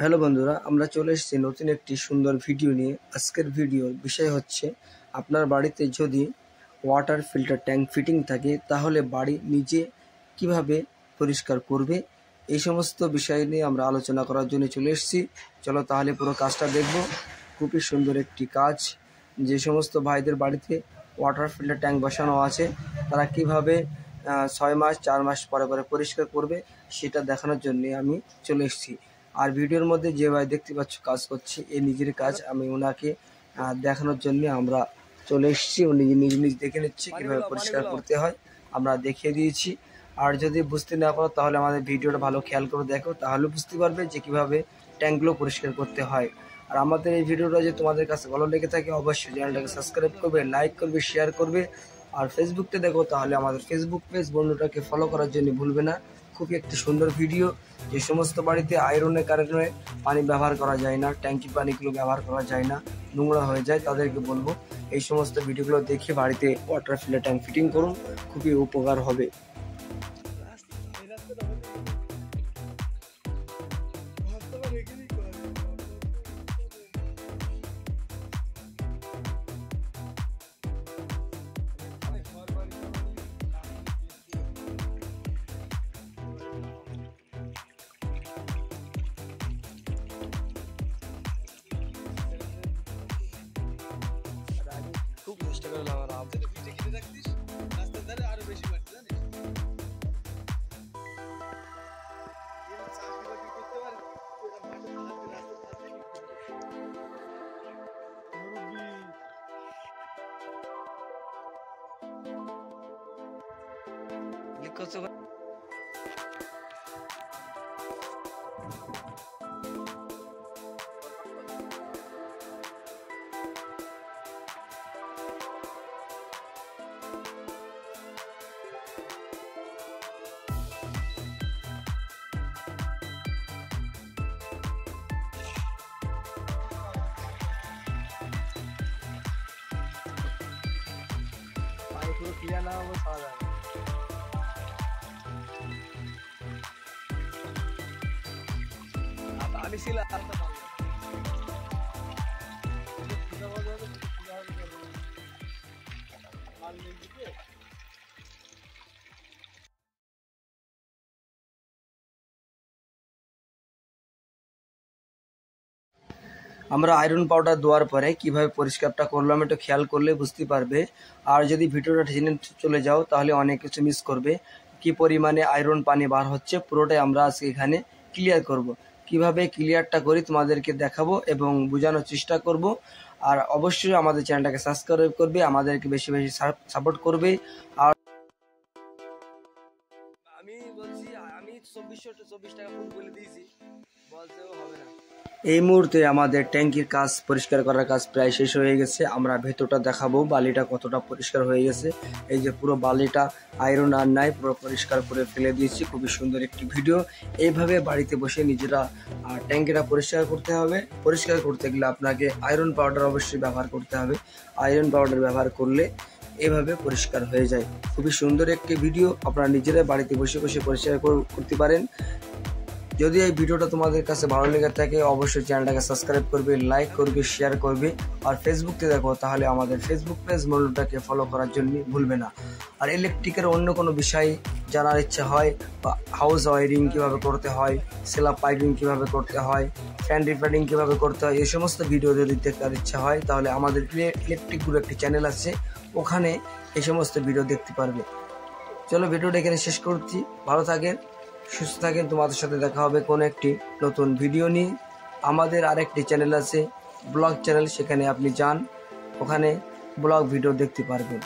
Hello বন্ধুরা, আমরা চলে এসেছি নতুন একটি সুন্দর ভিডিও নিয়ে। আজকের ভিডিওর বিষয় হচ্ছে আপনার বাড়িতে যদি ওয়াটার ফিল্টার ট্যাঙ্ক ফিটিং থাকে তাহলে বাড়ি নিজে কিভাবে পরিষ্কার করবে, এই সমস্ত বিষয় নিয়ে আমরা আলোচনা করার জন্য চলে এসেছি। চলো তাহলে পুরো কাজটা দেখব। খুবই সুন্দর একটি কাজ। যে সমস্ত ভাইদের বাড়িতে ওয়াটার ফিল্টার ট্যাঙ্ক বসানো আছে তারা কিভাবে 6 মাস 4 মাস পরে পরে পরিষ্কার করবে সেটা দেখানোর জন্য আমি চলে এসেছি। আর ভিডিওর মধ্যে যে ভাই দেখতে পাচ্ছ কাজ করছে, এই নিজের কাজ, আমি ওনাকে দেখানোর জন্য আমরা চলে এসেছি। উনি নিজ দেখে নিচ্ছে কীভাবে পরিষ্কার করতে হয়, আমরা দেখিয়ে দিয়েছি। আর যদি বুঝতে না পারো তাহলে আমাদের ভিডিওটা ভালো খেয়াল করে দেখো, তাহলে বুঝতে পারবে যে কীভাবে ট্যাঙ্কগুলো পরিষ্কার করতে হয়। আর আমাদের এই ভিডিওটা যদি তোমাদের কাছে ভালো লেগে থাকে অবশ্যই চ্যানেলটাকে সাবস্ক্রাইব করবে, লাইক করবে, শেয়ার করবে। আর ফেসবুকতে দেখো তাহলে আমাদের ফেসবুক পেজ বন্ধুটাকে ফলো করার জন্য ভুলবে না। খুবই একটি সুন্দর ভিডিও। যে সমস্ত বাড়িতে আয়রনের কারণে পানি ব্যবহার করা যায় না, ট্যাঙ্কি পানিগুলো ব্যবহার করা যায় না, নোংরা হয়ে যায়, তাদেরকে বলবো এই সমস্ত ভিডিওগুলো দেখে বাড়িতে ওয়াটার ফিল্টার ট্যাঙ্ক ফিটিং করুন, খুবই উপকার হবে। খুব চেষ্টা করলাম আর আমাদের পিঠে খেতে থাকতিস রাস্তার ধারে আরো বেশি বাড়তি জানিস। পুরো ক্লিয়ার না হবে খাওয়া যাবে। আমি ছিলাম আমরা আয়রন পাউডার দেওয়ার পরে কিভাবে পরিষ্কারটা করলাম একটু খেয়াল করলে বুঝতে পারবে। আর যদি ভিডিওটা জেনে চলে যাও তাহলে অনেক কিছু মিস করবে। কি পরিমাণে আয়রন পানি বার হচ্ছে পুরোটাই আমরা আজকে এখানে ক্লিয়ার করব। কিভাবে ক্লিয়ারটা করি তোমাদেরকে দেখাবো এবং বোঝানোর চেষ্টা করব। আর অবশ্যই আমাদের চ্যানেলটাকে সাবস্ক্রাইব করবে, আমাদেরকে বেশি বেশি সাপোর্ট করবে। আর আমি বলছি আমি 2424 টাকা ফুল বলে দিয়েছি, বলতেও হবে না। এই মুহূর্তে আমাদের ট্যাঙ্কির কাজ পরিষ্কার করার কাজ প্রায় শেষ হয়ে গেছে। আমরা ভেতরটা দেখাবো বালিটা কতটা পরিষ্কার হয়ে গেছে। এই যে পুরো বালিটা আয়রন আর নাই, পুরো পরিষ্কার করে ফেলে দিয়েছি। খুবই সুন্দর একটি ভিডিও। এইভাবে বাড়িতে বসে নিজেরা ট্যাঙ্কিটা পরিষ্কার করতে হবে। পরিষ্কার করতে গেলে আপনাকে আয়রন পাউডার অবশ্যই ব্যবহার করতে হবে। আয়রন পাউডার ব্যবহার করলে এভাবে পরিষ্কার হয়ে যায়। খুবই সুন্দর একটি ভিডিও, আপনারা নিজেরা বাড়িতে বসে বসে পরিষ্কার করতে পারেন। যদি এই ভিডিওটা তোমাদের কাছে ভালো লেগে থাকে অবশ্যই চ্যানেলটাকে সাবস্ক্রাইব করবে, লাইক করবে, শেয়ার করবে। আর ফেসবুকতে দেখো তাহলে আমাদের ফেসবুক পেজ মূল্যটাকে ফলো করার জন্য ভুলবে না। আর ইলেকট্রিকের অন্য কোনো বিষয় জানার ইচ্ছা হয় বা হাউস ওয়ারিং কীভাবে করতে হয়, সেলার পাইপিং কীভাবে করতে হয়, ফ্যান রিপেয়ারিং কীভাবে করতে হয়, এই সমস্ত ভিডিও যদি দেখার ইচ্ছা হয় তাহলে আমাদের ইলেকট্রিক গুলো একটি চ্যানেল আছে, ওখানে এই সমস্ত ভিডিও দেখতে পারবে। চলো ভিডিওটা এখানে শেষ করছি। ভালো থাকেন, সুস্থ থাকেন। তোমাদের সাথে দেখা হবে কোনো একটি নতুন ভিডিও নিয়ে। আমাদের আরেকটি চ্যানেল আছে ব্লগ চ্যানেল, সেখানে আপনি যান, ওখানে ব্লগ ভিডিও দেখতে পারবেন।